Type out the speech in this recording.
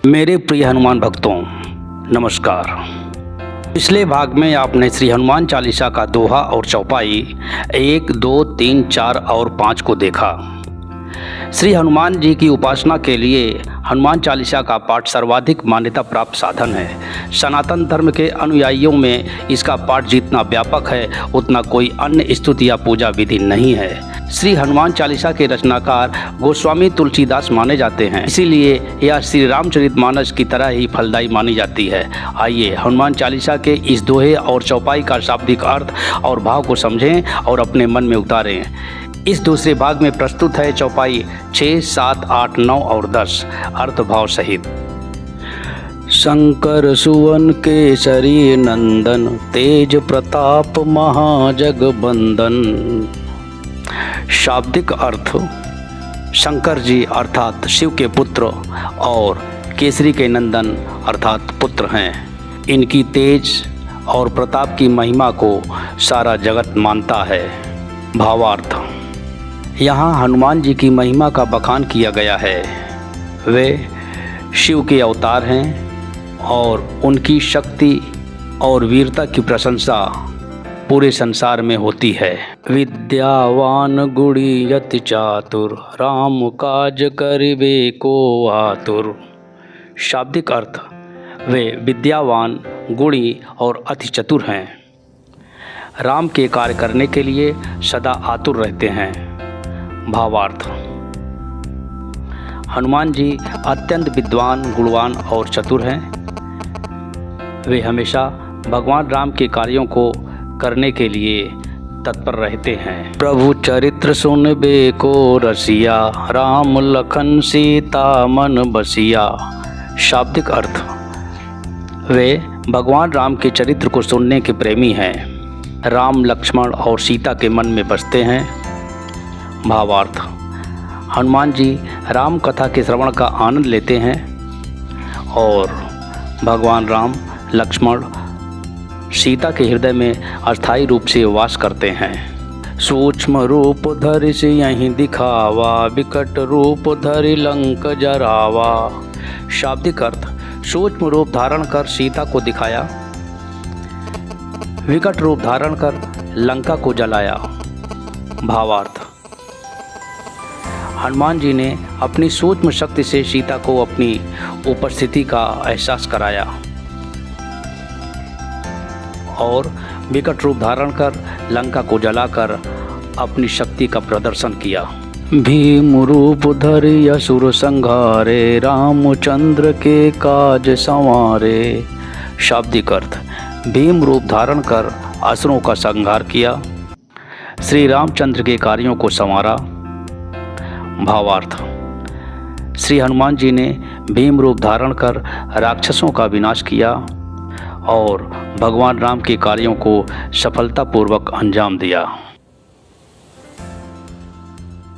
मेरे प्रिय हनुमान भक्तों, नमस्कार। पिछले भाग में आपने श्री हनुमान चालीसा का दोहा और चौपाई 1, 2, 3, 4 और 5 को देखा। श्री हनुमान जी की उपासना के लिए हनुमान चालीसा का पाठ सर्वाधिक मान्यता प्राप्त साधन है। सनातन धर्म के अनुयायियों में इसका पाठ जितना व्यापक है उतना कोई अन्य स्तुति या पूजा विधि नहीं है। श्री हनुमान चालीसा के रचनाकार गोस्वामी तुलसीदास माने जाते हैं, इसीलिए यह श्री रामचरितमानस की तरह ही फलदायी मानी जाती है। आइए हनुमान चालीसा के इस दोहे और चौपाई का शाब्दिक अर्थ और भाव को समझें और अपने मन में उतारें। इस दूसरे भाग में प्रस्तुत है चौपाई 6, 7, 8, 9 और 10 अर्थ भाव सहित। शंकर सुवन केसरी नंदन, तेज प्रताप महाजगबंदन। शाब्दिक अर्थ: शंकर जी अर्थात शिव के पुत्र और केसरी के नंदन अर्थात पुत्र हैं। इनकी तेज और प्रताप की महिमा को सारा जगत मानता है। भावार्थ: यहाँ हनुमान जी की महिमा का बखान किया गया है। वे शिव के अवतार हैं और उनकी शक्ति और वीरता की प्रशंसा पूरे संसार में होती है। विद्यावान गुणी अति चातुर, राम काज करिबे को आतुर। शाब्दिक अर्थ: वे विद्यावान, गुणी और अति चतुर हैं। राम के कार्य करने के लिए सदा आतुर रहते हैं। भावार्थ: हनुमान जी अत्यंत विद्वान, गुणवान और चतुर हैं। वे हमेशा भगवान राम के कार्यों को करने के लिए तत्पर रहते हैं। प्रभु चरित्र सुनबे को रसिया, राम लखन सीता मन बसिया। शाब्दिक अर्थ: वे भगवान राम के चरित्र को सुनने के प्रेमी हैं। राम, लक्ष्मण और सीता के मन में बसते हैं। भावार्थ: हनुमान जी राम कथा के श्रवण का आनंद लेते हैं और भगवान राम, लक्ष्मण, सीता के हृदय में अस्थायी रूप से वास करते हैं। सूक्ष्म रूप धरि से यहीं दिखावा, विकट रूप धरि लंक जरावा। शाब्दिक अर्थ: सूक्ष्म रूप धारण कर सीता को दिखाया, विकट रूप धारण कर लंका को जलाया। भावार्थ: हनुमान जी ने अपनी सूक्ष्म शक्ति से सीता को अपनी उपस्थिति का एहसास कराया और विकट रूप धारण कर लंका को जलाकर अपनी शक्ति का प्रदर्शन किया। भीम रूप धरि असुर संहारे, रामचंद्र के काज संवारे। शाब्दिक अर्थ: भीम रूप धारण कर असुरों का संहार किया, श्री रामचंद्र के कार्यों को संवारा। भावार्थ: श्री हनुमान जी ने भीम रूप धारण कर राक्षसों का विनाश किया और भगवान राम के कार्यों को सफलतापूर्वक अंजाम दिया।